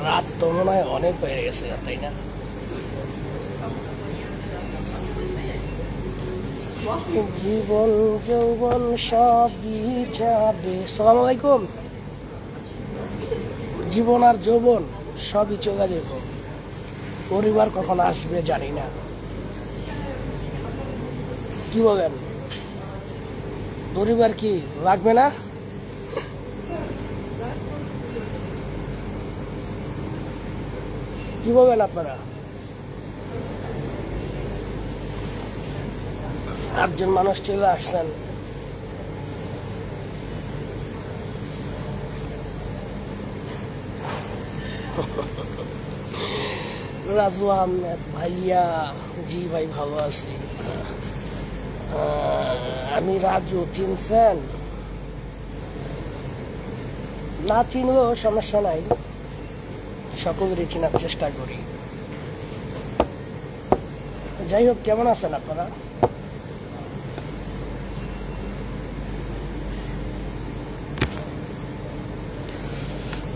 রাত তো মনে হয় অনেক হয়ে গেছে, তাই না? জীবন যৌবন সবই যাবে। সালাম আলাইকুম। জীবন আর যৌবন সবই চলে যাব, পরিবার কখন আসবে জানি না। কি বলেন, পরিবার কি লাগবে না? কি বলবেন আপনারা? একজন মানুষ চলে আসছেন, রাজু আহমেদ ভাইয়া। জি ভাই, ভালো আছি। আমি রাজু, চিনছেন? না চিনলেও সমস্যা নাই, সকলেরই চেনার চেষ্টা করি। যাই হোক, কেমন আছেন আপনারা?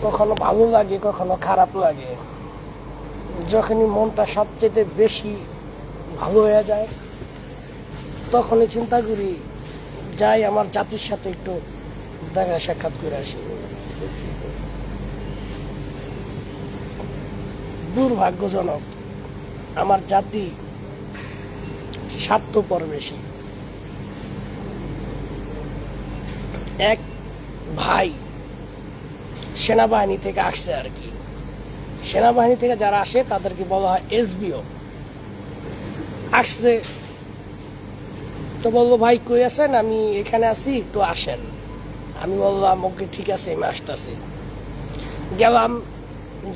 কখনো ভালো লাগে, কখনো খারাপ লাগে। যখনই মনটা সবচেয়ে বেশি ভালো হয়ে যায়, তখনই চিন্তা করি যাই আমার জাতির সাথে একটু দেখা সাক্ষাৎ করে আসি। দুর্ভাগ্যজনক, আমার জাতি স্বার্থপর বেশি। এক ভাই সেনাবাহিনী থেকে আসছে আর কি। সেনাবাহিনী থেকে যারা আসে তাদেরকে বলা হয় এসবিও। আসছে তো বললো, ভাই কই আছেন? আমি এখানে আছি, একটু আসেন। আমি বললাম ওকে, ঠিক আছে, আমি আসতেছি। গেলাম,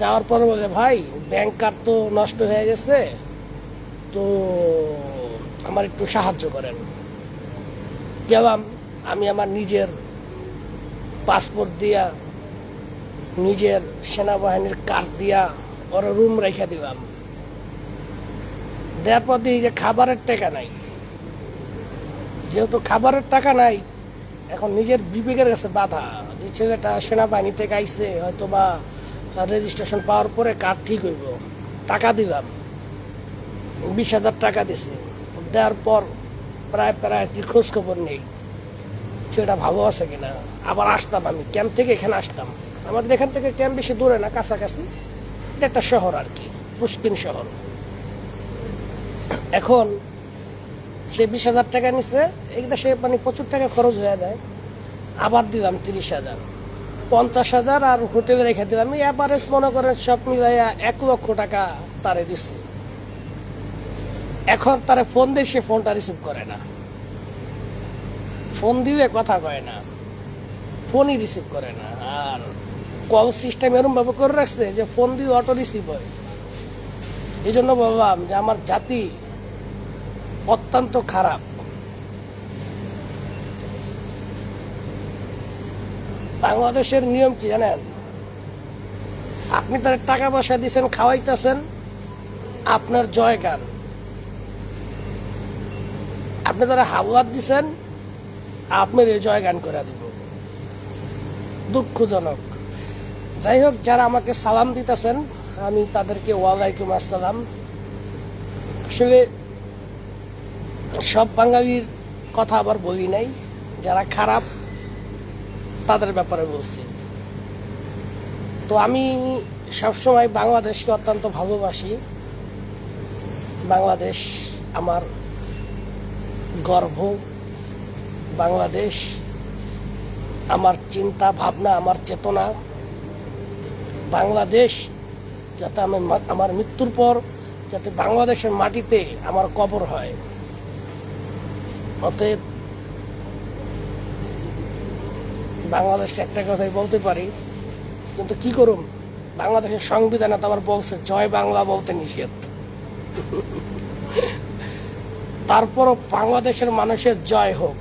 যাওয়ার পর বলে, ভাই ব্যাংক কার্ড তো নষ্ট হয়ে গেছে, তো আমার একটু সাহায্য করেন। গেলাম, আমি আমার নিজের পাসপোর্ট দিয়া, নিজের সেনাবাহিনীর কার্ড দিয়া ওরা রুম রেখে দিলাম। দেওয়ার পর দিয়ে যে খাবারের টাকা নাই, যেহেতু খাবারের টাকা নাই, এখন নিজের বিবেকের কাছে বাধা যে ছেলেটা সেনাবাহিনী থেকে আইসে, হয়তো বা রেজিস্ট্রেশন পাওয়ার পরে কার্ড ঠিক হইব। টাকা দিলাম, 20,000 টাকা দিছে। দেওয়ার পর প্রায় কি খোঁজ খবর নেই ছেলেটা ভালো আছে কিনা। আবার আসতাম, আমি ক্যাম্প থেকে এখানে আসতাম। আমাদের এখান থেকে ক্যাম্প বেশি দূরে না, কাছাকাছি। এটা একটা শহর আর কি, পুষ্কিন শহর। এখন সে 20,000 টাকা নিচ্ছে, এইটা সে মানে প্রচুর টাকা খরচ হয়ে যায়। আবার দিলাম 30,000, 50,000 আর হোটেলে রেখে দিলাম। আমি অ্যাভারেজ মনে করেন সব মিলাইয়া 1,00,000 টাকা তারে দিচ্ছে। এখন তারে ফোন দিয়ে, সে ফোনটা রিসিভ করে না। ফোন দিলে কথা কয় না, ফোনই রিসিভ করে না। আর কল সিস্টেম এরকম ভাবে করে রাখছে যে ফোন দিয়ে অটো রিসিভ হয়। এই জন্য বললাম যে আমার জাতি অত্যন্ত খারাপ। বাংলাদেশের নিয়ম কি জানেন? আপনি তার টাকা পয়সা দিচ্ছেন, খাওয়াইতেছেন, আপনার জয় গান। আপনি তারা হাওলাত দিচ্ছেন, আপনার এই জয় গান করে দিব। দুঃখজনক। যাই হোক, যারা আমাকে সালাম দিতেছেন, আমি তাদেরকে ওয়ালাইকুম আসসালাম। আসলে সব বাঙালির কথা আবার বলি নাই, যারা খারাপ তাদের ব্যাপারে বলছি। তো আমি সবসময় বাংলাদেশকে অত্যন্ত ভালোবাসি। বাংলাদেশ আমার গর্ব, বাংলাদেশ আমার চিন্তা ভাবনা, আমার চেতনা। বাংলাদেশ যাতে আমার মৃত্যুর পর যাতে বাংলাদেশের মাটিতে আমার কবর হয়। অতএব বাংলাদেশকে একটা কথাই বলতে পারি, কিন্তু কি করুম, বাংলাদেশের সংবিধানে তো আবার বলছে জয় বাংলা বলতে নিষেধ। তারপরও বাংলাদেশের মানুষের জয় হোক।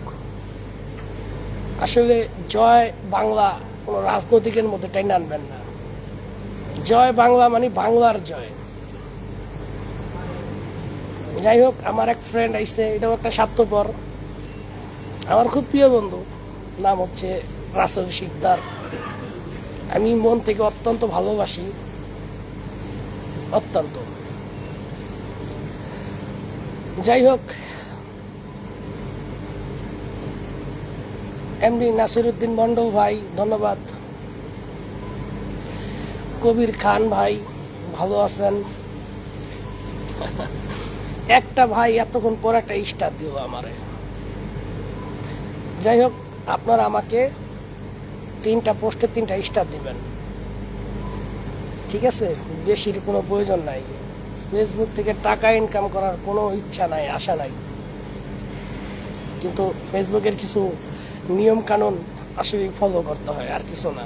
আসলে জয় বাংলা কোনো রাজনৈতিকের মধ্যে টেনে আনবেন না। জয় বাংলা মানে বাংলার জয়। যাই হোক, আমার এক ফ্রেন্ড আইসে, এটাও একটা স্বার্থপর, আমার খুব প্রিয় বন্ধু, নাম হচ্ছে রাসেল শিকদার। আমি মন থেকে অত্যন্ত ভালোবাসি। অত্যন্ত। যাই হোক, এমডি নাসিরউদ্দিন মন্ডল ভাই ধন্যবাদ। কবির খান ভাই ভালো আছেন? একটা ভাই এতক্ষণ পর একটা স্টার দিল আমারে। যাই হোক, আপনারা আমাকে 3টা পোস্টে 3টা স্টার দিবেন, ঠিক আছে? বেশির কোনো প্রয়োজন নাই। ফেসবুক থেকে টাকা ইনকাম করার কোনো ইচ্ছা নাই, আশা নাই, কিন্তু ফেসবুকের কিছু নিয়ম কানুন আসলে ফলো করতে হয়, আর কিছু না।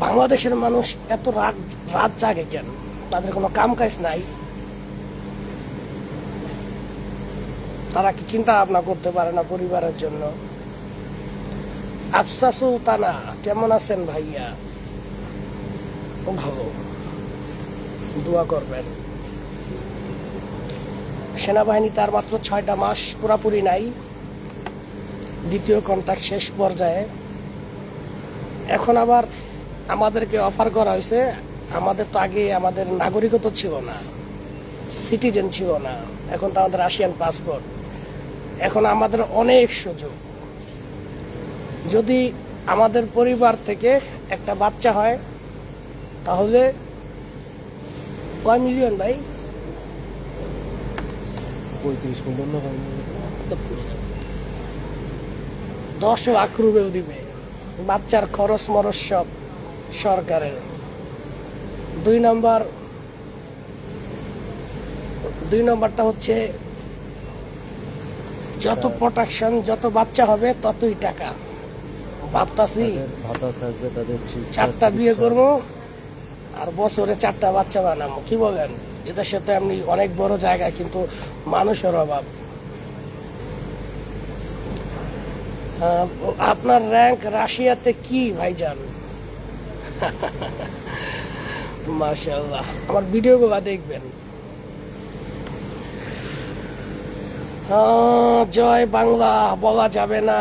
বাংলাদেশের মানুষ এত রাত জাগে কেন? তাদের কোনো কাম কাজ নাই? তারা কি চিন্তা ভাবনা করতে পারে না পরিবারের জন্য? আফসা সুলতানা কেমন আছেন ভাইয়া? ভালো, দোয়া করবেন। সেনাবাহিনী তার মাত্র 6টা মাস পুরাপুরি নাই, দ্বিতীয় কন্ট্রাক্ট শেষ পর্যায়ে। এখন আবার আমাদেরকে অফার করা হয়েছে, আমাদের তো আগে আমাদের নাগরিকত্ব ছিল না, সিটিজেন ছিল না, এখন তো আমাদের রাশিয়ান পাসপোর্ট। এখন আমাদের অনেক সুযোগ। যদি আমাদের পরিবার থেকে একটা বাচ্চা হয় তাহলে কয় মিলিয়ন ভাই? 35 মিলিয়ন না 10 লাখ রুবেল দিবে। বাচ্চার খরচ মরচ সব সরকারের। 2 নম্বরটা হচ্ছে যত প্রোটেকশন, যত বাচ্চা হবে ততই টাকা। ভাবতাছি ভাতা থাকবে তাদের 4টা বিয়ে করবো আর বছরে 4টা বাচ্চা বানাবো। কি বলেন? এদেশে তো এমনি অনেক বড় জায়গা, কিন্তু মানুষের অভাব। আপনার র্যাঙ্ক রাশিয়াতে কি ভাইজান? মাশাআল্লাহ, আমার ভিডিওগুলো দেখবেন। জয় বাংলা বলা যাবে না,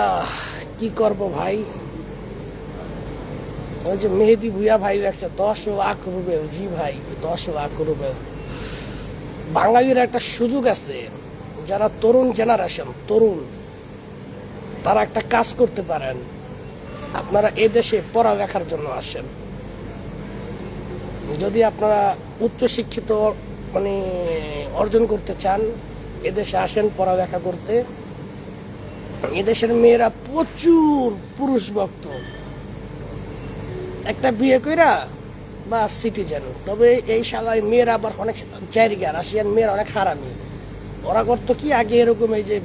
কি করব ভাই? ওই যে মেহেদি ভুইয়া ভাই লেখছে 10 লাখ রুবেল। জি ভাই, 10 লাখ রুবেল। বাঙালির একটা সুযোগ আছে, যারা তরুণ জেনারেশন, তরুণ, তারা একটা কাজ করতে পারেন। আপনারা এদেশে পড়ালেখার জন্য আসেন। যদি আপনারা উচ্চশিক্ষিত মানে অর্জন করতে চান, এদেশে আসেন পড়ালেখা করতে। এদেশের মেয়েরা প্রচুর পুরুষ ভক্ত। একটা বিয়ে কইরা বা সিটিজেন। তবে এই শালায় মেয়েরা আবার অনেক জায়গা, রাশিয়ান মেয়েরা অনেক হারামি। ওরা করতো কি, আগে এরকম এই যে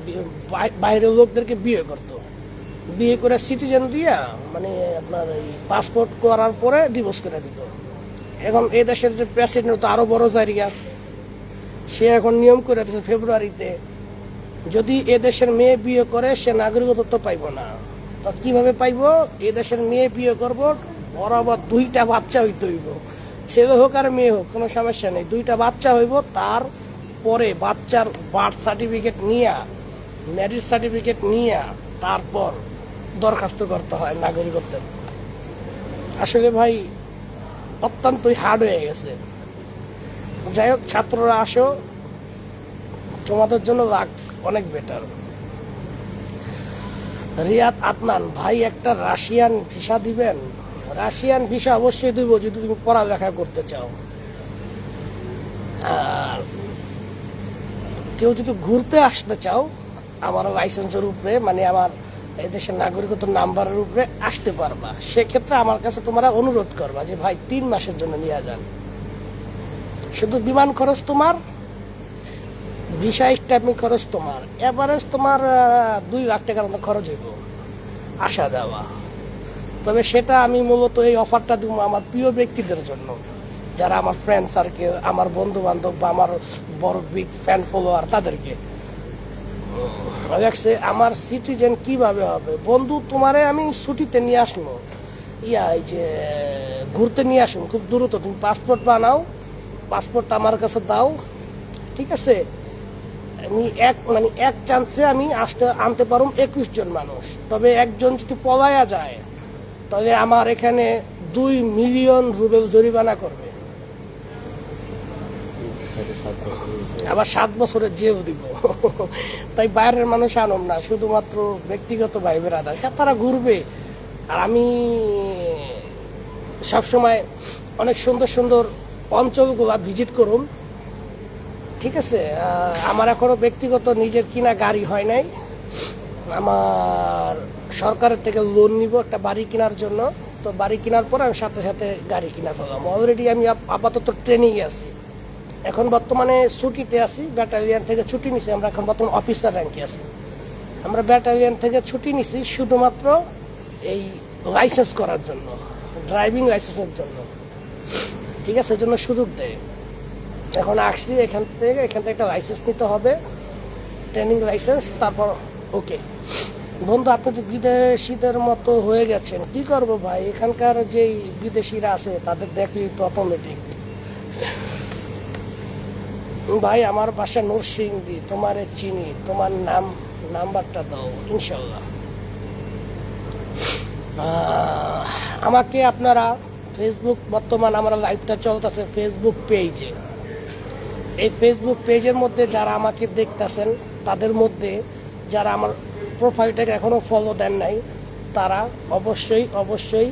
বাইরের লোকদেরকে বিয়ে করতো, বিয়ে করে সিটিজেন দিয়া মানে আপনার এই পাসপোর্ট করার পরে ডিভোর্স করে দিত। এখন এই দেশের যে প্রেসিডেন্ট তো আরো বড় জায়গা, সে এখন নিয়ম করে দিয়েছে ফেব্রুয়ারিতে যদি এ দেশের মেয়ে বিয়ে করে সে নাগরিকত্ব পাইব না। তো কিভাবে পাইব? এ দেশের মেয়ে বিয়ে করব, ওর আবার 2টা বাচ্চা হইতে হইব, ছেলে হোক আর মেয়ে হোক কোনো সমস্যা নেই, 2টা বাচ্চা হইব। তারপরে বাচ্চার বার্থ সার্টিফিকেট নিয়ে, ম্যারেজ সার্টিফিকেট নিয়ে তারপর দরখাস্ত করতে হয় নাগরিকত্বের। আসলে ভাই অত্যন্তই হার্ড হয়ে গেছে। যাই হোক, ছাত্ররা আসো, তোমাদের জন্য লাখ অনেক বেটার। রিয়াদ আদনান ভাই, একটা রাশিয়ান ভিসা দিবেন? রাশিয়ান ভিসা অবশ্যই দিব যদি তুমি পড়ালেখা করতে চাও। আর কেউ যদি ঘুরতে আসতে চাও, আমার লাইসেন্সের উপরে মানে আমার এদেশের নাগরিকত্ব নাম্বারের উপরে আসতে পারবা। সেক্ষেত্রে আমার কাছে তোমরা অনুরোধ করবা যে ভাই 3 মাসের জন্য নিয়ে যান। শুধু বিমান খরচ তোমার, ভিসা স্ট্যাম্পিং খরচ তোমার, এভারেজ তোমার 2 লাখ টাকার মতো খরচ হইব আসা যাওয়া। তবে সেটা আমি মূলত এই অফারটা দিব আমার প্রিয় ব্যক্তিদের জন্য, যারা আমার ফ্রেন্ড সার্কেল, আমার বন্ধু বান্ধব বা আমার বড় বিগ ফ্যান ফলোয়ার, তাদেরকে দেখছে। আমার সিটিজেন কিভাবে হবে বন্ধু? তোমারে আমি ছুটিতে নিয়ে আসবো, এই যে ঘুরতে নিয়ে আসুন খুব দ্রুত। তুমি পাসপোর্ট বানাও, পাসপোর্টটা আমার কাছে দাও, ঠিক আছে? আমি এক চান্সে আমি আনতে পারুম 21 জন মানুষ। তবে একজন যদি পলায়া যায় তাহলে আমার এখানে 2 মিলিয়ন রুবেল জরিমানা করবে, সাথে 7 বছর আবার 7 বছরের জেল দিব। তাই বাইরের মানুষ আনম না, শুধুমাত্র ব্যক্তিগত ভাই বেরাদার তারা ঘুরবে। আর আমি সবসময় অনেক সুন্দর সুন্দর অঞ্চলগুলা ভিজিট করুম, ঠিক আছে। আমার এখনো ব্যক্তিগত নিজের কিনা গাড়ি হয় নাই, আমার সরকারের থেকে লোন নিব একটা বাড়ি কেনার জন্য। তো বাড়ি কেনার পর আমি সাথে সাথে গাড়ি কিনা ফেলাম। অলরেডি আমি আপাতত ট্রেনিংয়ে আছি, এখন বর্তমানে ছুটিতে আছি, ব্যাটালিয়ান থেকে ছুটি নিছি। আমরা এখন বর্তমানে অফিসার র্যাঙ্কে আছি। আমরা ব্যাটালিয়ান থেকে ছুটি নিছি শুধুমাত্র এই লাইসেন্স করার জন্য, ড্রাইভিং লাইসেন্সের জন্য, ঠিক আছে। এজন্য সুযোগ দেয়। এখন আসছি এখান থেকে একটা লাইসেন্স নিতে হবে, ট্রেনিং লাইসেন্স, তারপর ওকে। বন্ধু, আপনি তো বিদেশিদের মতো হয়ে গেছেন, কি করবো ভাই, এখানকার যেই বিদেশিরা আছে তাদের দেখলেই তো অটোমেটিক। ভাই আমার বাসা নরসিংদী, তোমারে চিনি, তোমার নাম্বারটা দাও ইনশাল্লাহ। আমাকে আপনারা ফেসবুক, বর্তমান আমরা লাইভটা চলতেছে ফেসবুক পেজে, এই ফেসবুক পেজের মধ্যে যারা আমাকে দেখতেছেন তাদের মধ্যে যারা আমার প্রোফাইলটাকে এখনও ফলো দেন নাই, তারা অবশ্যই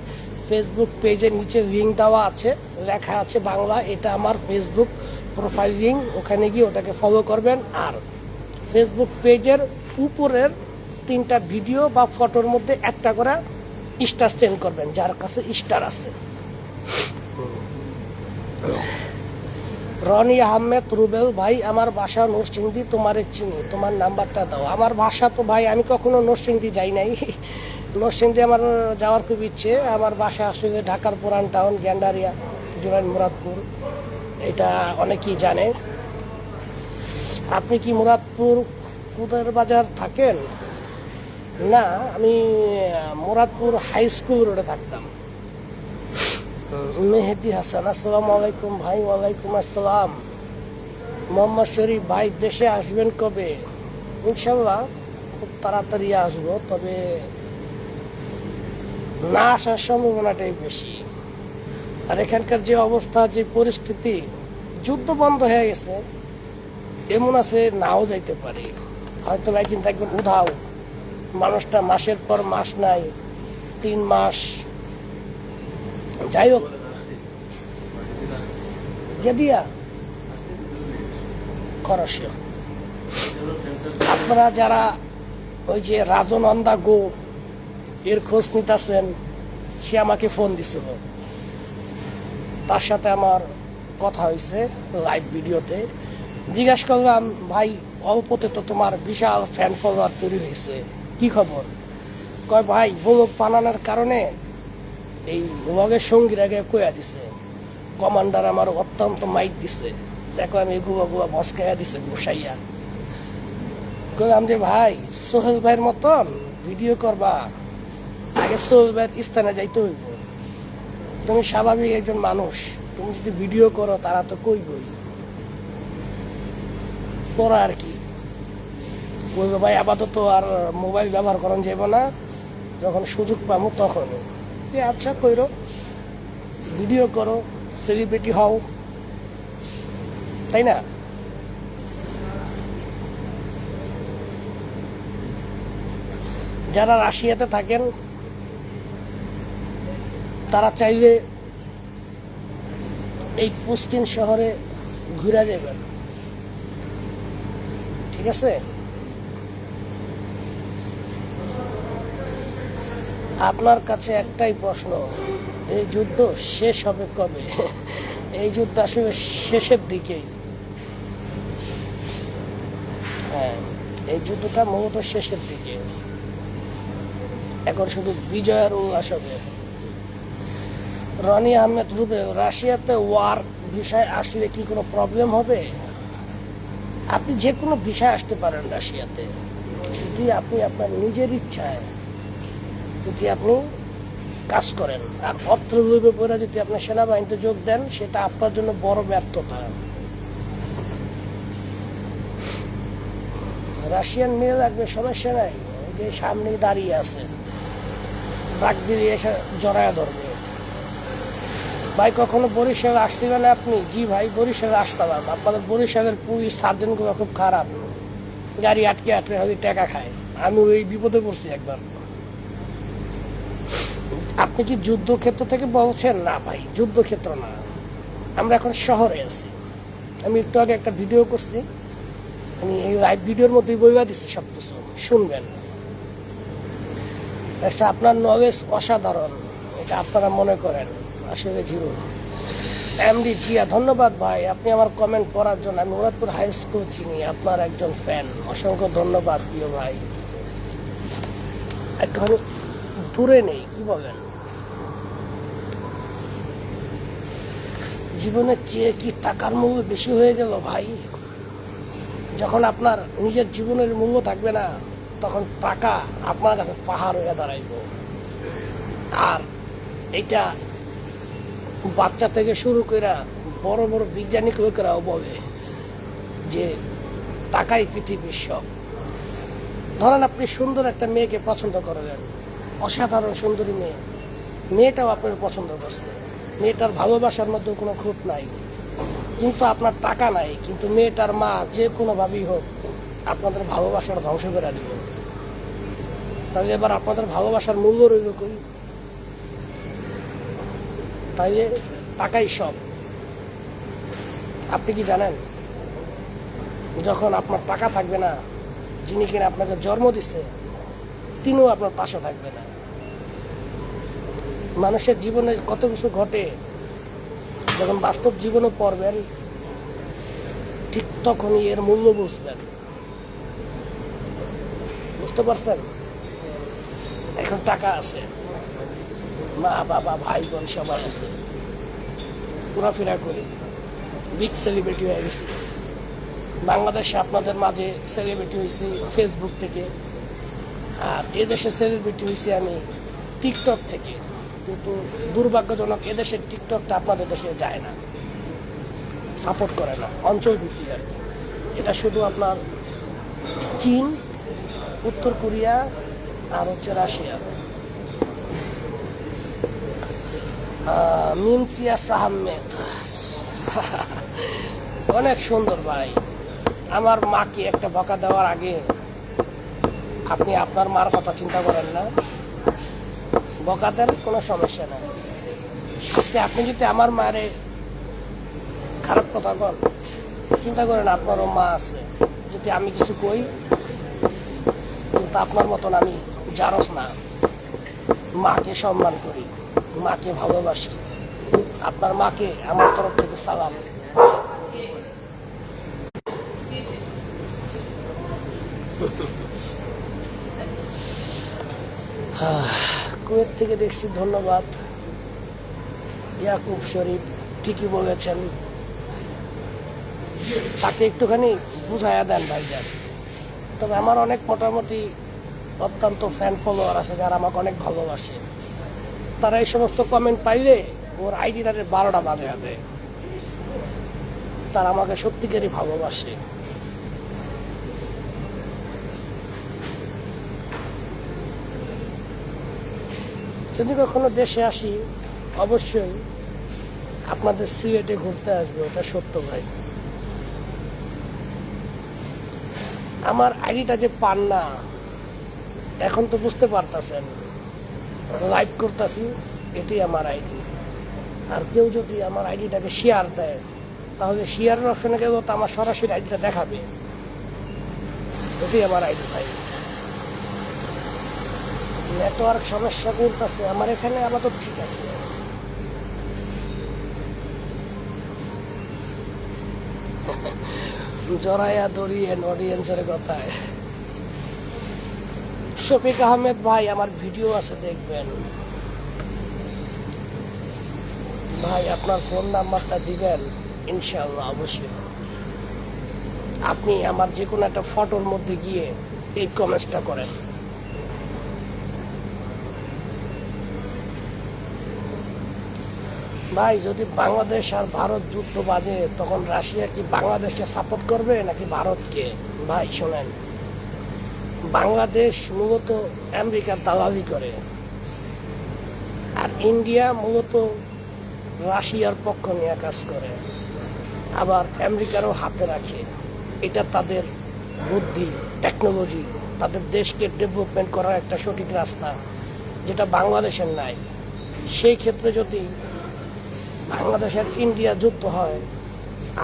ফেসবুক পেজের নিচে লিঙ্ক দেওয়া আছে, লেখা আছে বাংলা, এটা আমার ফেসবুক প্রোফাইল লিঙ্ক, ওখানে গিয়ে ওটাকে ফলো করবেন। আর ফেসবুক পেজের উপরের 3টা ভিডিও বা ফটোর মধ্যে একটা করে স্টার সেন্ড করবেন, যার কাছে স্টার আছে। রনি আহমেদ রুবেল, ভাই আমার বাসা নরসিংদী, তোমারে চিনি, তোমার নাম্বারটা দাও। আমার বাসা তো ভাই আমি কখনো নরসিংদী যাই নাই, নরসিংদী আমার যাওয়ার খুব ইচ্ছে। আমার বাসা আসলে ঢাকার পুরান টাউন, গ্যান্ডারিয়া, জুরাইন, মুরাদপুর, এটা অনেকেই জানে। আপনি কি মুরাদপুর কুদের বাজার থাকেন? না, আমি মুরাদপুর হাই স্কুল রোডে থাকতাম। মেহেদি হাসান, আসসালামু আলাইকুম ভাই। ওয়ালাইকুম আসসালাম। মোহাম্মদ শরীফ, ভাই দেশে আসবেন কবে? ইনশাল্লাহ খুব তাড়াতাড়ি আসবো, তবে না আসার সম্ভাবনাটাই বেশি। আর এখানকার যে অবস্থা, যে পরিস্থিতি, যুদ্ধ বন্ধ হয়ে গেছে, এমন আছে নাও যাইতে পারে, হয়তো একদিন দেখবেন উধাও, মানুষটা মাসের পর মাস নাই, 3 মাস। যাই হোক, গেদিয়া খরচ। আপনারা যারা ওই যে রাজনন্দা গো এর খোঁজ নিতেছেন, সে আমাকে ফোন দিছিল, তার সাথে আমার কথা হয়েছে লাইভ ভিডিওতে। জিজ্ঞাসা করলাম, ভাই অল্পতে তো তোমার বিশাল ফ্যান ফলোয়ার তৈরি হয়েছে, কি খবর? কয় ভাই ব্লগ বানানোর কারণে এই ব্লগের সঙ্গীর আগে কয়া দিছে, কমান্ডার আমার অত্যন্ত মাইক দিছে, দেখো আমি গুয়া মস্কাইয়া দিছে বসাইয়া। বললাম যে ভাই সোহেল ভাইয়ের মতন ভিডিও করবা, আগে সোহেল ভাইয়ের স্থানে যাইতে হইব। তুমি স্বাভাবিক একজন মানুষ, তুমি যদি ভিডিও করো তারা তো কইবই, পড়া আর কি বলবো। ভাই আপাতত আর মোবাইল ব্যবহার করেন যাব না, যখন সুযোগ পাবো তখন। আচ্ছা কইরো, ভিডিও করো, সেলিব্রিটি হও, তাই না? যারা রাশিয়াতে থাকেন তারা চাইলে এই পুস্কিন শহরে ঘুরে যাবেন, ঠিক আছে। আপনার কাছে একটাই প্রশ্ন, এই যুদ্ধ শেষ হবে কবে? এই যুদ্ধ আসলে শেষের দিকেই, হ্যাঁ এই যুদ্ধটা মূলত শেষের দিকে, এখন শুধু বিজয়ের উল্লাস হবে। রনি আহমেদ রুবেল, রাশিয়াতে ওয়ার ভিসায় আসলে কি কোনো প্রবলেম হবে? আপনি যে কোনো ভিসায় আসতে পারেন রাশিয়াতে, যদি আপনি আপনার নিজের ইচ্ছায় যদি আপনি কাজ করেন। আর অর্থ লোভে পড়ে যদি আপনি সেনাবাহিনীতে যোগ দেন, সেটা আপনার জন্য বড় ব্যর্থতা। রাশিয়ান মেয়ে লাগবে, সমস্যা নাই, ওই যে সামনে দাঁড়িয়ে আছে, ডাক দিলে এসে জড়ায়া ধরবে। ভাই কখনো বরিশালে আসছিলেন আপনি? জি ভাই, বরিশালে আসতাম। আপনাদের বরিশালের পুলিশ সার্জনগুলো খুব খারাপ, গাড়ি আটকে আটকে হয়তো টাকা খায়। আমি ওই বিপদে পড়ছি একবার। আপনি কি যুদ্ধক্ষেত্র থেকে বলছেন? না ভাই, যুদ্ধক্ষেত্র না, আমরা এখন শহরে আছি। আমি একটু আগে একটা ভিডিও করছি, আমি এই লাইভ ভিডিওর মধ্যেই বইবা দিচ্ছি সব কিছু, শুনবেন। আচ্ছা, আপনার নলেজ অসাধারণ, এটা আপনারা মনে করেন, আসলে জিরো। এমডি জিয়া, ধন্যবাদ ভাই আপনি আমার কমেন্ট পড়ার জন্য। আমি মুরাদপুর হাই স্কুল চিনি, আপনার একজন ফ্যান, অসংখ্য ধন্যবাদ প্রিয় ভাই। একটুখানি দূরে নেই, কি বলেন? জীবনের চেয়ে কি টাকার মূল্য বেশি হয়ে গেল ভাই? যখন আপনার নিজের জীবনের মূল্য থাকবে না, তখন টাকা আপনার কাছে পাহাড় হয়ে দাঁড়াইব। আর এটা বাচ্চা থেকে শুরু করে বড় বড় বিজ্ঞানিক লোকেরাও বলে যে টাকাই পৃথিবীর সব। ধরেন আপনি সুন্দর একটা মেয়েকে পছন্দ করলেন, অসাধারণ সুন্দরী মেয়ে, মেয়েটাও আপনার পছন্দ করছে, মেয়েটার ভালোবাসার মধ্যে কোনো খুঁত নাই, কিন্তু আপনার টাকা নাই, কিন্তু মেয়েটার মা যে কোনোভাবেই হোক আপনাদের ভালোবাসার ধ্বংস করে দিল। তাহলে এবার আপনাদের ভালোবাসার মূল্য রইল কই? তাইলে টাকাই সব। আপনি কি জানেন, যখন আপনার টাকা থাকবে না, যিনি কিনা আপনাকে জন্ম দিচ্ছে তিনিও আপনার পাশে থাকবে না। মানুষের জীবনে কত কিছু ঘটে, যখন বাস্তব জীবনে পড়বেন ঠিক তখনই এর মূল্য বুঝবেন। বুঝতে পারছেন? এখন টাকা আছে, মা বাবা ভাই বোন সবাই আছে, ঘোরাফেরা করি, বিগ সেলিব্রিটি হয়ে গেছি। বাংলাদেশে আপনাদের মাঝে সেলিব্রিটি হয়েছি ফেসবুক থেকে, আর এদেশে সেলিব্রিটি হয়েছি আমি টিকটক থেকে। কিন্তু দুর্ভাগ্যজনক এদেশের টিকটকটা আপনাদের দেশে যায় না, সাপোর্ট করে না, অঞ্চল ভিত্তিক আর কি। এটা শুধু আপনার চীন, উত্তর কোরিয়া আর হচ্ছে রাশিয়া। মিমতিয়াজ আহমেদ, অনেক সুন্দর ভাই। আমার মাকে একটা বকা দেওয়ার আগে আপনি আপনার মার কথা চিন্তা করেন না? বকা দেন, কোনো সমস্যা নাই। আজকে আপনি যদি আমার মারে খারাপ কথা কন, চিন্তা করেন আপনারও মা আছে, যদি আমি কিছু কই, কিন্তু আপনার মতন আমি জারস না, মাকে সম্মান করি, মাকে ভালোবাসি। আপনার মাকে আমার তরফ থেকে সালাম। কুয়েত থেকে দেখছি, ধন্যবাদ। ইয়াকুব শরীফ, ঠিকই বলেছেন, তাকে একটুখানি বুঝাইয়া দেন ভাইজান। তবে আমার অনেক মোটামুটি অত্যন্ত ফ্যান ফলোয়ার আছে যারা আমাকে অনেক ভালোবাসে। তারা এই সমস্ত কমেন্ট পাইলে ওর আইডিটারে 12টা বাজে দেয়। তারা আমাকে সত্যিকারই ভালোবাসে। যদি কখনো দেশে আসি, অবশ্যই আপনাদের সিলেটে ঘুরতে আসবে, ওটা সত্য ভাই। আমার আইডিটা যে পান না, এখন তো বুঝতে পারতেছেন, লাইভ করতেছি, এটি আমার আইডি। আর কেউ যদি আমার আইডিটাকে শেয়ার দেয়, তাহলে শেয়ারের অপশনে গেলেও তো আমার সরাসরি আইডিটা দেখাবে। এটি আমার আইডি ভাই। নেটওয়ার্ক সমস্যা করতেছে আমার এখানে, আপাতত ঠিক আছে। জড়াইয়া দড়িয়েন অডিয়েন্সের কথায়। শফিক আহমেদ ভাই, আমার ভিডিও আছে, দেখবেন ভাই। আপনার ফোন নাম্বারটা দিবেন ইনশাআল্লাহ, অবশ্যই। আপনি আমার যে কোনো একটা ফটোর মধ্যে গিয়ে এই কমেন্টসটা করেন। ভাই, যদি বাংলাদেশ আর ভারত যুদ্ধ বাজে, তখন রাশিয়া কি বাংলাদেশকে সাপোর্ট করবে নাকি ভারতকে? ভাই শোনেন, বাংলাদেশ মূলত আমেরিকার দালালি করে, আর ইন্ডিয়া মূলত রাশিয়ার পক্ষ নিয়ে কাজ করে, আবার আমেরিকারও হাতে রাখে। এটা তাদের বুদ্ধি, টেকনোলজি, তাদের দেশকে ডেভেলপমেন্ট করার একটা সঠিক রাস্তা, যেটা বাংলাদেশের নাই। সেই ক্ষেত্রে যদি বাংলাদেশের ইন্ডিয়া যুদ্ধ হয়,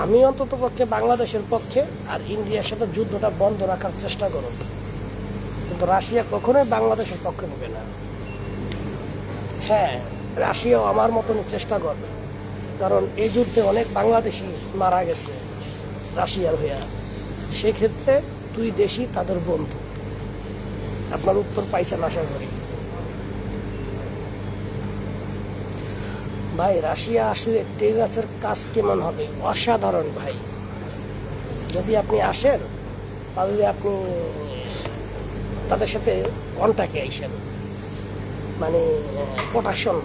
আমি অন্তত পক্ষে বাংলাদেশের পক্ষে, আর ইন্ডিয়ার সাথে যুদ্ধটা বন্ধ রাখার চেষ্টা করব। কিন্তু রাশিয়া কখনোই বাংলাদেশের পক্ষে নেবে না। হ্যাঁ, রাশিয়াও আমার মতনই চেষ্টা করবে, কারণ এই যুদ্ধে অনেক বাংলাদেশি মারা গেছে রাশিয়ার হইয়া। সেক্ষেত্রে দুই দেশই তাদের বন্ধু। আপনার উত্তর পাইছেন আশা করি। ভাই, রাশিয়া আসলে টেক্সাসের কাজ কেমন হবে? অসাধারণ ভাই। যদি আপনি আসেন, তাহলে আপনি তাদের সাথে কন্ট্যাক্টে আইসেন, মানে প্রোটেকশন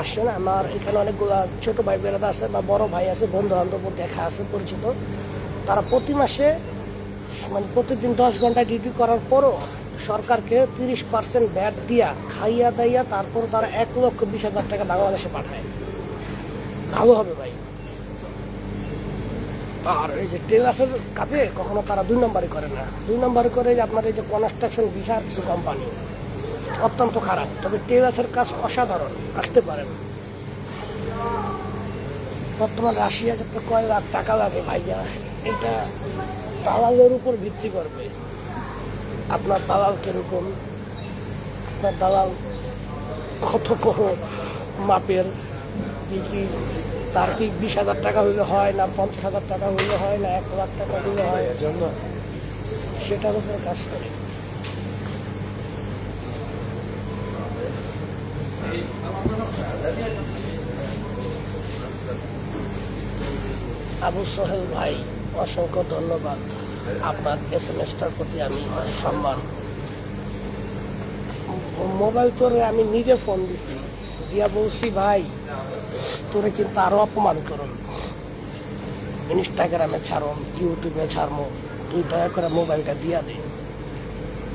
আসছেন। আমার এখানে অনেকগুলা ছোট ভাই বেড়াতে আছে বা বড় ভাই আছে, বন্ধু বান্ধব দেখা আছে, পরিচিত। তারা প্রতি মাসে মানে প্রতিদিন 10 ঘন্টা ডিউটি করার পরও সরকারকে 30% ভ্যাট দিয়া খাইয়া দাইয়া তারপর তারা 1,20,000 টাকা বাংলাদেশে পাঠায়। ভালো হবে ভাই। আর এই যে টেলার্সের কাজে কখনো তারা 2 নম্বরই করে না। 2 নম্বর করে যে আপনার এই যে কনস্ট্রাকশন ভিসার কিছু কোম্পানি অত্যন্ত খারাপ, তবে টেলার্সের কাজ অসাধারণ। আসতে পারেন। বর্তমান রাশিয়া যাতে কয় লাখ টাকা লাগে ভাইয়া, এটা দালালের উপর ভিত্তি করবে। আপনার দালাল কিরকম, আপনার দালাল কত বড় মাপের, কি তার কি 20,000 টাকা হইলে হয়, না 50,000 টাকা হইলে হয়, না 1 লাখ টাকা হইলে হয়, সেটার উপর কাজ করে। আবু সোহেল ভাই, অসংখ্য ধন্যবাদ। আপনার SMS-টার প্রতি আমি সম্মান। মোবাইল তোরে আমি নিজে ফোন দিছি, দিয়া বলছি ভাই তোরে কিন্তু আরো অপমান করুন, ইনস্টাগ্রামে ছাড়ুন, ইউটিউবে ছাড়বো, তুই দয়া করে মোবাইলটা দিয়া দে।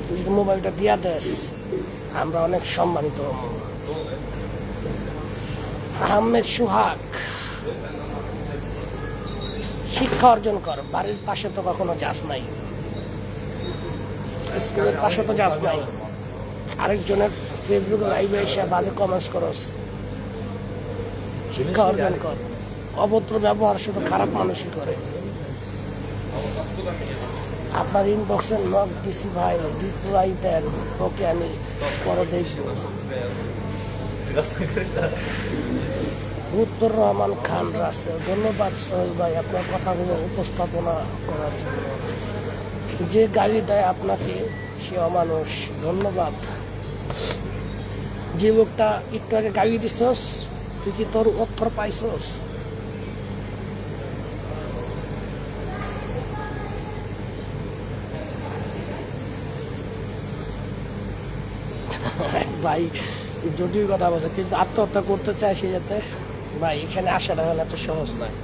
তুই যদি মোবাইলটা দিয়া দেস, আমরা অনেক সম্মানিত হব। আহমেদ সুহাগ, শিক্ষা অর্জন কর, বাড়ির পাশে তো কখনো যাস নাই, স্কুলের পাশে তো যাস নাই, আরেকজনের ফেসবুকে লাইভে এসে বাজে কমেন্টস করস। শিক্ষা অর্জন কর। অভদ্র ব্যবহার শুধু খারাপ মানুষই করে। আপনার ইনবক্সে নক দিছি ভাই, রিপ্লাই দেন, ওকে আমি পরে দেখব। উত্তর রহমান খান রাসেল, ধন্যবাদ সোহেল ভাই আপনার কথাগুলো উপস্থাপনা করার জন্য। যে গালি দেয় আপনাকে সে অমানুষ। ধন্যবাদ। যে লোকটা একটু আগে গালি দিছস, তুই কি তোর উত্তর পাইছস? ভাই জটিল কথা বলছে, কিন্তু আত্মহত্যা করতে চায় সে যাতে। ভাই এখানে আসাটা হলে এত সহজ নয়।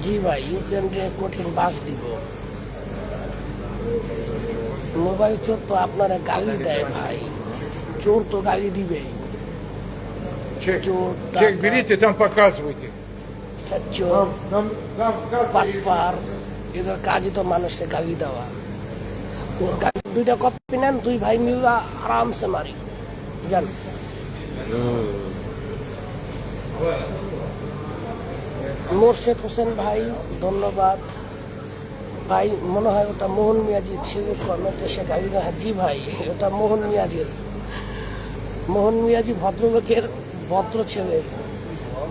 জি ভাই, ইউক্রেনকে কঠিন বাস দিব। মোবাইল চোর তো আপনারা গালি দেয় ভাই, চোর তো গালি দিবে। চোর, Чек берите, там показывайте. চোর, Нам показывайте. পাটপার, এদের কাজই তো মানুষকে গালি দেওয়া। ওর গালি 2টা কপি নেন, 2 ভাই মিলে আরামসে মারি যান। মোর্শেদ হোসেন ভাই, ধন্যবাদ ভাই। মনে হয় ওটা মোহন মিয়াজির ছেলে কমেন্ট এসে গালি দেওয়া। জি ভাই, ওটা মোহন মিয়াজির। মোহন মিয়াজি ভদ্রলোকের ভদ্র ছেলে।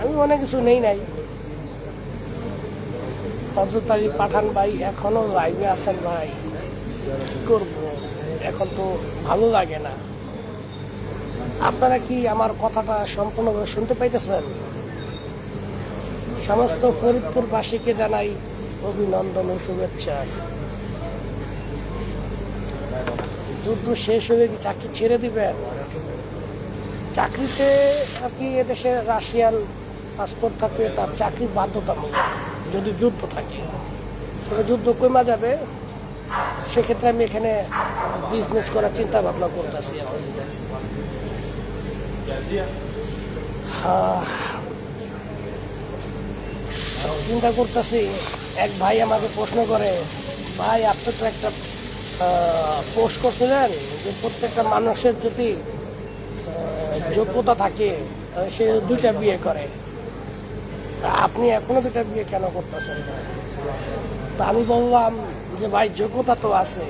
আমি অনেক কিছু নেই নাই। হযরত আলী পাঠান ভাই এখনো লাইভে আছেন ভাই, কি করবো, এখন তো ভালো লাগে না। আপনারা কি আমার কথাটা সম্পূর্ণভাবে শুনতে পাইতেছেন? সমস্ত ফরিদপুরবাসীকে জানাই অভিনন্দন ও শুভেচ্ছা। যুদ্ধ শেষ হলে কি চাকরি ছেড়ে দিবেন? চাকরিতে আর কি এদেশে রাশিয়ান পাসপোর্ট থাকলে তার চাকরি বাধ্যতামূলক যদি যুদ্ধ থাকে। তবে যুদ্ধ কমা যাবে, সেক্ষেত্রে আমি এখানে বিজনেস করার চিন্তা ভাবনা করতেছি। চিন্তা করতেছি, এক ভাই আমাকে প্রশ্ন করে, ভাই আপনি তো একটা পোস্ট করছিলেন যে প্রত্যেকটা মানুষের যদি যোগ্যতা থাকে তাহলে সে 2টা বিয়ে করে, তা আপনি এখনো 2টা বিয়ে কেন করতেছেন না? তা আমি বললাম যে ভাই যোগ্যতা তো আছে,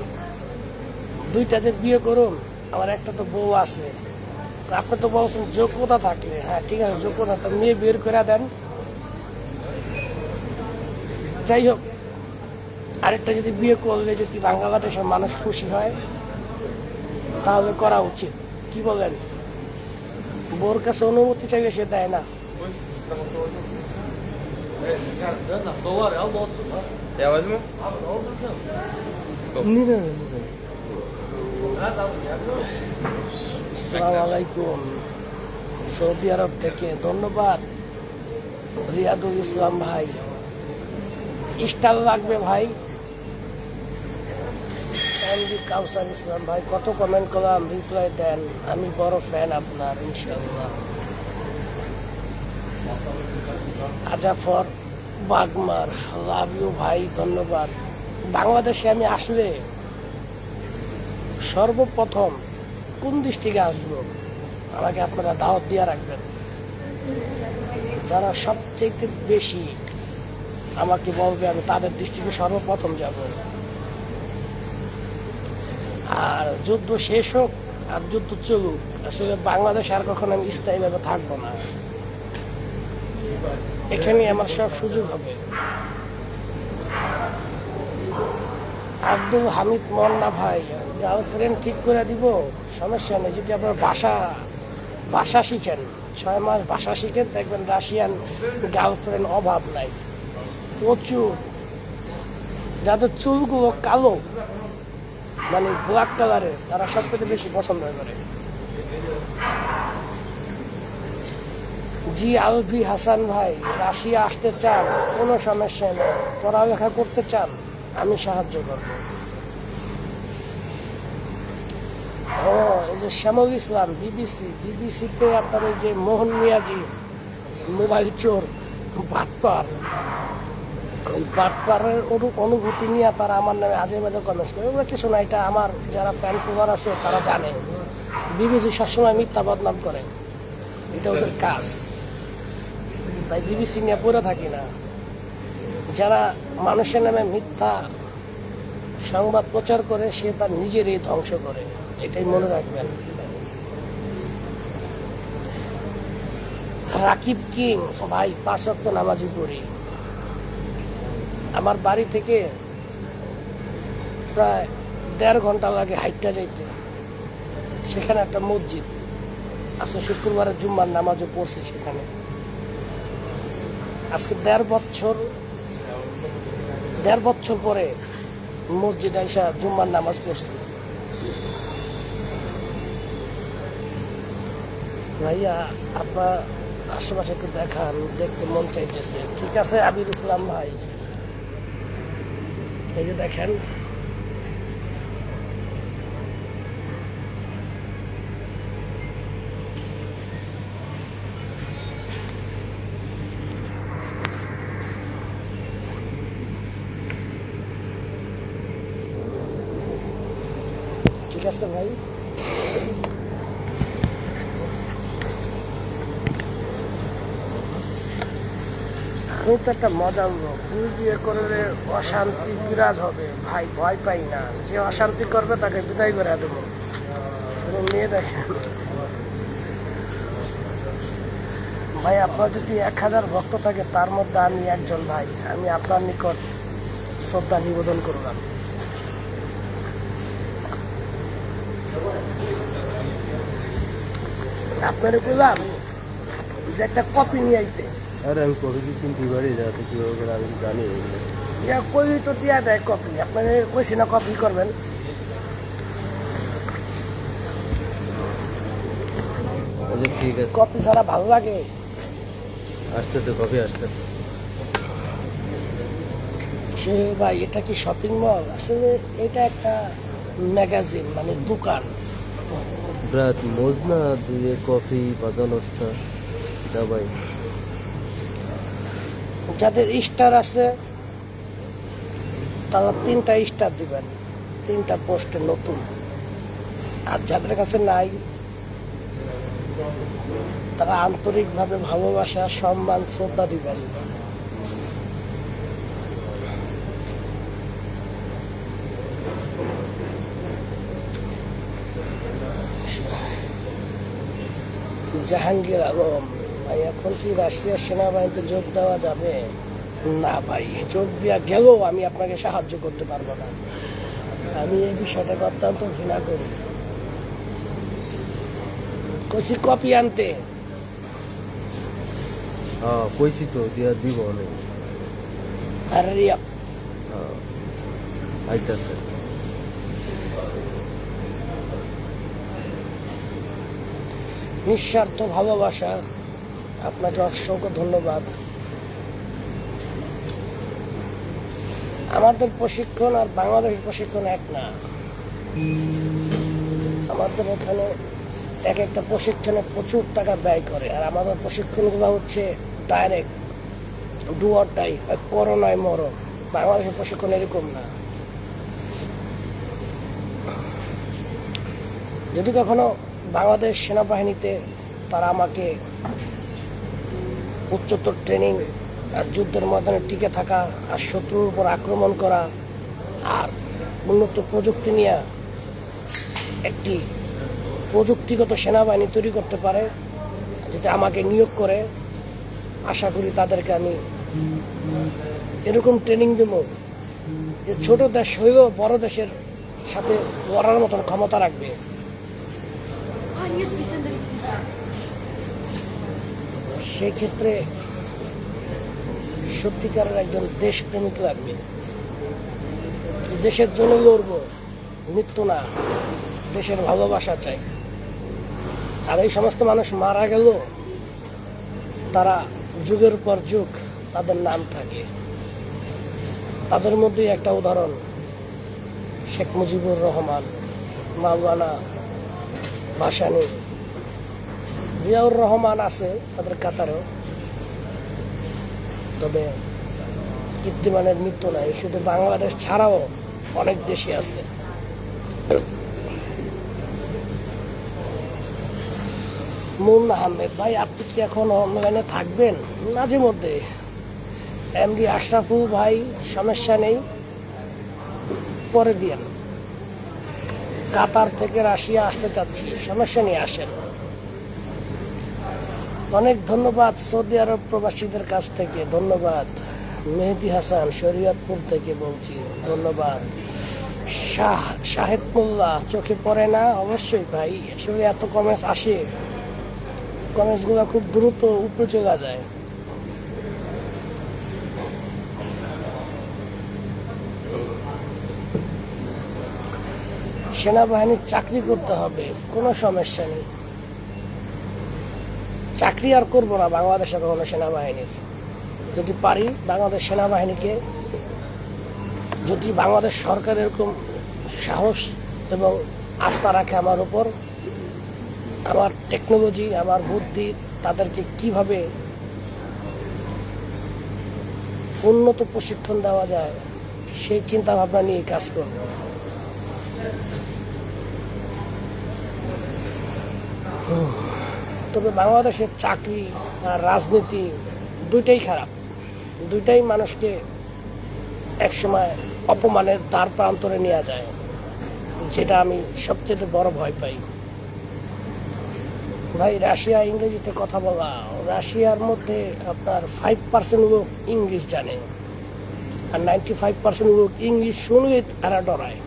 2টা যে বিয়ে করুন, আমার একটা তো বউ আছে। তা আপনি তো বলছেন যোগ্যতা থাকলে, হ্যাঁ ঠিক আছে যোগ্যতা, তো মেয়ে বের করে দেন। যাই হোক, আরেকটা যদি বিয়ে করলে যদি বাংলাদেশের মানুষ খুশি হয় তাহলে করা উচিত, কি বলেন? বোর কাছে অনুমতি চাইলে সে দেয় না। Я возьму? আসসালামু আলাইকুম, সৌদি আরব থেকে ধন্যবাদ রিয়াদুল ইসলাম ভাই। স্টার লাগবে ভাই। এমডি কাউসার ইসলাম ভাই, কত কমেন্ট করলাম, রিপ্লাই দেন, আমি বড় ফ্যান আপনার ইনশাআল্লাহ। আজাফর বাগমার, লাভ ইউ ভাই, ধন্যবাদ। বাংলাদেশে আমি আসলে সর্বপ্রথম কোন ডিস্ট্রিক্টে আসবো আমাকে আপনারা দাওয়াত দিয়ে রাখবেন। যারা সবচেয়ে বেশি আমাকে বলবে আমি তাদের ডিস্ট্রিক্টে সর্বপ্রথম যাব। আর যুদ্ধ শেষ হোক আর যুদ্ধ চলুক, আসলে বাংলাদেশ আর কখনো আমি স্থায়ীভাবে থাকবো না, এখানে আমার সব সুযোগ হবে। আব্দুল হামিদ মন্না ভাই, গার্লফ্রেন্ড ঠিক করে দিব, সমস্যা নেই, যদি আপনার ভাষা শিখেন, 6 মাস ভাষা শিখেন, দেখবেন রাশিয়ান গার্লফ্রেন্ড অভাব নাই, প্রচুর। যাদের চুলগুলো কালো মানে ব্ল্যাক কালারের, তারা সবথেকে বেশি পছন্দ করে। জি আলভি হাসান ভাই, রাশিয়া আসতে চান, কোনো সমস্যা নেই, পড়ালেখা করতে চান, আমি সাহায্য করব। ও এই যে শ্যামল ইসলাম, বিবিসিতে আপনার এই যে মোহন মিয়াজি মোবাইল চোর বাটপার, ওই বাটপারের অনুভূতি নিয়ে তারা আমার নামে আজে বাজে কমেন্টস করে, ওগুলো কিছু না, এটা আমার যারা ফ্যান ফলোয়ার আছে তারা জানে। বিবিসি সবসময় মিথ্যা বদনাম করে, এটা ওদের কাজ, তাই বিবিসি নিয়ে পড়ে থাকি না। যারা মানুষের নামে মিথ্যা সংবাদ প্রচার করে সে তার নিজেরই ধ্বংস করে, এটাই মনে রাখবেন। রাকিব কিং ভাই, 5 ওয়াক্ত নামাজি পড়ি। আমার বাড়ি থেকে প্রায় 1.5 ঘন্টা লাগে হাইটটা যাইতে, সেখানে একটা মসজিদ আছে, শুক্রবারের জুম্মার নামাজও পড়ছি সেখানে। আজকে 1.5 বছর পরে মসজিদ আইসা জুম্মার নামাজ পড়ছি। ভাইয়া আপনার আশেপাশে একটু দেখান, দেখতে মন চাইতেছে। ঠিক আছে আবির ইসলাম ভাই, এই যে দেখেন, ঠিক আছে ভাই। আমি তো একটা মজার লোক, 2 বিয়ে করলে অশান্তি বিরাজ হবে ভাই, ভয় পাই না, যে অশান্তি করবে তাকে বিদায় করে দেবো। শুধু মেয়ে দেখেন ভাই, আপনার যদি 1000 ভক্ত থাকে তার মধ্যে আমি একজন ভাই, আমি আপনার নিকট শ্রদ্ধা নিবেদন করলাম। আপনার বললাম যে একটা কপি নিয়ে আইতে, আরে আমি কবে কি কিনতে পারি, যাতে কীভাবে করে আমি জানি এগুলো। ইয়া কই তো দিয়া দেয় কপি, আপনাকে কইছি না কপি করবেন। আচ্ছা ঠিক আছে, কপি ছাড়া ভালো লাগে? আসতেছে, কবে আসতেছে। সে ভাই এটা কি শপিং মল? আসলে এটা একটা ম্যাগাজিন, মানে দোকান, Брат, можно 2 кофе, пожалуйста? Давай. যাদের স্টার আছে তারা 3টা স্টার দিবেন, 3টা পোস্টে নতুন। আর যাদের কাছে নাই তারা আন্তরিকভাবে ভালোবাসা, সম্মান, শ্রদ্ধা দিবেন। জাহাঙ্গীর আলম ভাই, এখন কি রাশিয়ার সেনাবাহিনীতে যোগ দেওয়া যাবে? না ভাই, যোগ দেওয়া গেলেও আমি আপনাকে সাহায্য করতে পারবো না। আমি এই বিষয়টাকে অত্যন্ত ঘৃণা করি। কইছি কপি আনতে। হ্যাঁ, কইছি তো দিয়া দিব অনেক। আরে রিয়া, হ্যাঁ, আইতাছে। নিঃস্বার্থ ভালোবাসা, আপনাকে অসংখ্য ধন্যবাদ। আমাদের প্রশিক্ষণ আর বাংলাদেশের প্রশিক্ষণ এক না। আমাদের এখানে এক একটা প্রশিক্ষণে প্রচুর টাকা ব্যয় করে, আর আমাদের প্রশিক্ষণগুলো হচ্ছে ডাইরেক্ট ডু অর ডাই, করো নয় মরো। বাংলাদেশের প্রশিক্ষণ এরকম না। যদি কখনো বাংলাদেশ সেনাবাহিনীতে তারা আমাকে উচ্চতর ট্রেনিং আর যুদ্ধের ময়দানে টিকে থাকা আর শত্রুর উপর আক্রমণ করা আর উন্নত প্রযুক্তি নিয়ে একটি প্রযুক্তিগত সেনাবাহিনী তৈরি করতে পারে, যেটা আমাকে নিয়োগ করে, আশা করি তাদেরকে আমি এরকম ট্রেনিং দেব যে ছোট দেশ হইলেও বড় দেশের সাথে লড়ার মতন ক্ষমতা রাখবে। সেই ক্ষেত্রে সত্যিকারের একজন দেশপ্রেমিক লাগবে। দেশের জন্য লড়বো, মৃত্যু না, দেশের ভালোবাসা চাই। আর এই সমস্ত মানুষ মারা গেল, তারা যুগের পর যুগ তাদের নাম থাকে। তাদের মধ্যেই একটা উদাহরণ শেখ মুজিবুর রহমান, মাওলানা ভাসানী, জিয়াউর রহমান আছে তাদের কাতারেও। তবে কীর্তিমানের মৃত্যু নাই, শুধু বাংলাদেশ ছাড়াও অনেক দেশে আছে। মুন্না আহমেদ ভাই, আপনি কি এখন অনলাইনে থাকবেন? মাঝে মধ্যে। এমডি আশরাফুল ভাই, সমস্যা নেই, পরে দিয়েন। কাতার থেকে রাশিয়া আসতে চাচ্ছি, সমস্যা নিয়ে আসেন। অনেক ধন্যবাদ সৌদি আরব প্রবাসীদের কাছ থেকে, ধন্যবাদ। মেহেদি হাসান, শরীয়তপুর থেকে বলছি, ধন্যবাদ। শাহেদ মোল্লা, চোখে পড়ে না? অবশ্যই ভাই, আসলে এত কমেন্টস আসে, কমেন্টসগুলো খুব দ্রুত উপরে চলে যায়। সেনাবাহিনীর চাকরি করতে হবে, কোনো সমস্যা নেই। চাকরি আর করবো না বাংলাদেশে কখনো সেনাবাহিনীর। যদি পারি বাংলাদেশ সেনাবাহিনীকে, যদি বাংলাদেশ সরকার এরকম সাহস এবং আস্থা রাখে আমার উপর, আমার টেকনোলজি, আমার বুদ্ধি, তাদেরকে কিভাবে উন্নত প্রশিক্ষণ দেওয়া যায় সেই চিন্তা ভাবনা নিয়ে কাজ করব। তবে বাংলাদেশের চাকরি আর রাজনীতি দুইটাই খারাপ, দুইটাই মানুষকে একসময় অপমানের দ্বার প্রান্তরে নিয়ে যায়, যেটা আমি সবচেয়ে বড় ভয় পাই। ভাই, রাশিয়া ইংরেজিতে কথা বলা, রাশিয়ার মধ্যে আপনার 5% লোক ইংলিশ জানে, আর 95% লোক ইংলিশ শুনলে এরা ডরায়।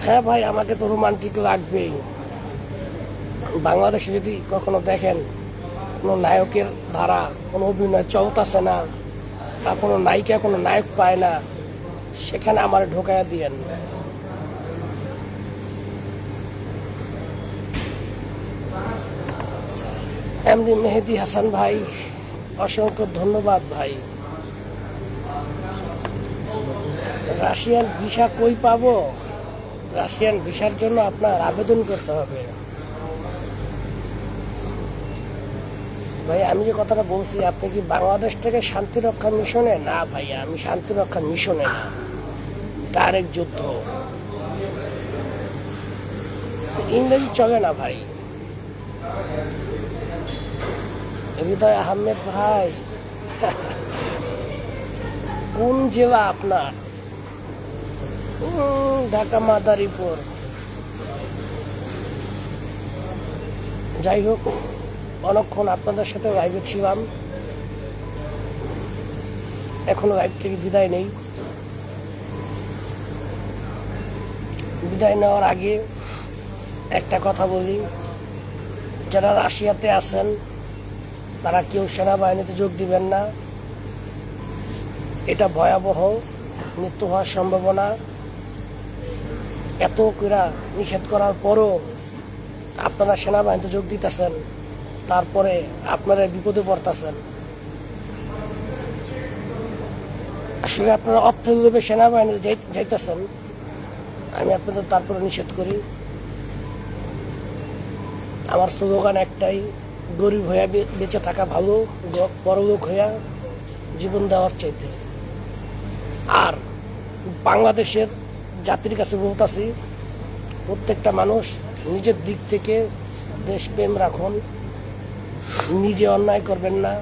হ্যাঁ ভাই, আমাকে তো রোমান্টিক লাগবেই। বাংলাদেশে যদি কখনো দেখেন কোনো নায়কের ধারা, কোনো অভিনয় চলতেছে না, বা কোনো নায়িকা কোনো নায়ক পায় না, সেখানে আমার ঢোকায়া দিয়েন। এমডি মেহেদি হাসান ভাই, অসংখ্য ধন্যবাদ ভাই। রাশিয়ার ভিসা কই পাবো? রাশিয়ান ভিসার জন্য আপনার আবেদন করতে হবে। ভাই আমি যে কথাটা বলছি, আপনি কি বাংলাদেশ থেকে শান্তিরক্ষা মিশনে? না ভাই, আমি শান্তিরক্ষা মিশনে না, ডাইরেক্ট যুদ্ধ। ইংরেজি চলে না ভাই। হৃদয় আহমেদ ভাই, কোন জেলা আপনার? ঢাকা মাদারীপুর। যাই হোক, অনেকক্ষণ আপনাদের সাথে লাইভে ছিলাম, এখনো লাইভ থেকে বিদায় নেই। বিদায় নেওয়ার আগে একটা কথা বলি, যারা রাশিয়াতে আছেন তারা কেউ সেনাবাহিনীতে যোগ দিবেন না। এটা ভয়াবহ, মৃত্যু হওয়ার সম্ভাবনা। এত কইরা নিষেধ করার পরও আপনারা সেনাবাহিনীতে যোগ দিতেছেন, তারপরে আপনারা বিপদে পড়তেছেন। আসলে আপনারা অর্থের লোভে সেনাবাহিনীতে যাইতেছেন। আমি আপনাদের তারপরে নিষেধ করি। আমার স্লোগান একটাই, গরিব হইয়া বেঁচে থাকা ভালো বড়লোক হইয়া জীবন দেওয়ার চাইতে। আর বাংলাদেশের জাতির কাছে বলতেছি, প্রত্যেকটা মানুষ নিজের দিক থেকে দেশপ্রেম রাখুন, নিজে অন্যায় করবেন না,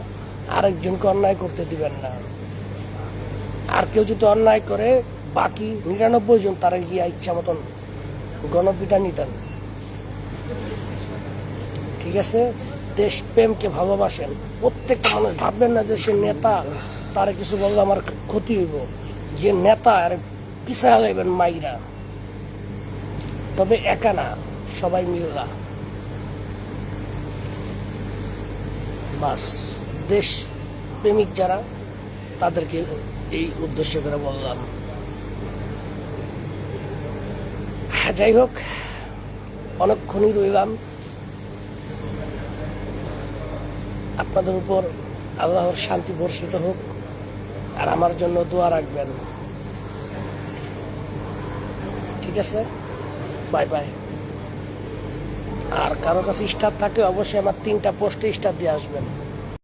আরেকজনকে অন্যায় করতে দিবেন না। আর কেউ যদি অন্যায় করে, বাকি 99 জন তারা গিয়ে ইচ্ছা মতন গণপিটানি দেন। ঠিক আছে? দেশপ্রেমকে ভালোবাসেন। প্রত্যেকটা মানুষ ভাববেন না যে সে নেতা, তার কিছু বললে আমার ক্ষতি হইব। যে নেতা আর পিছায়া যাইবেন মাইরা, তবে একা না, সবাই মিললা। বাস, দেশ প্রেমিক যারা, তাদেরকে এই উদ্দেশ্য করে বললাম। যাই হোক, অনেকক্ষণই রইলাম। আপনাদের উপর আল্লাহর শান্তি বর্ষিত হোক, আর আমার জন্য দোয়া রাখবেন। ঠিক আছে, বাই বাই। আর কারো কাছে স্টার থাকলে অবশ্যই আমার 3টা পোস্টে স্টার দিয়ে আসবেন।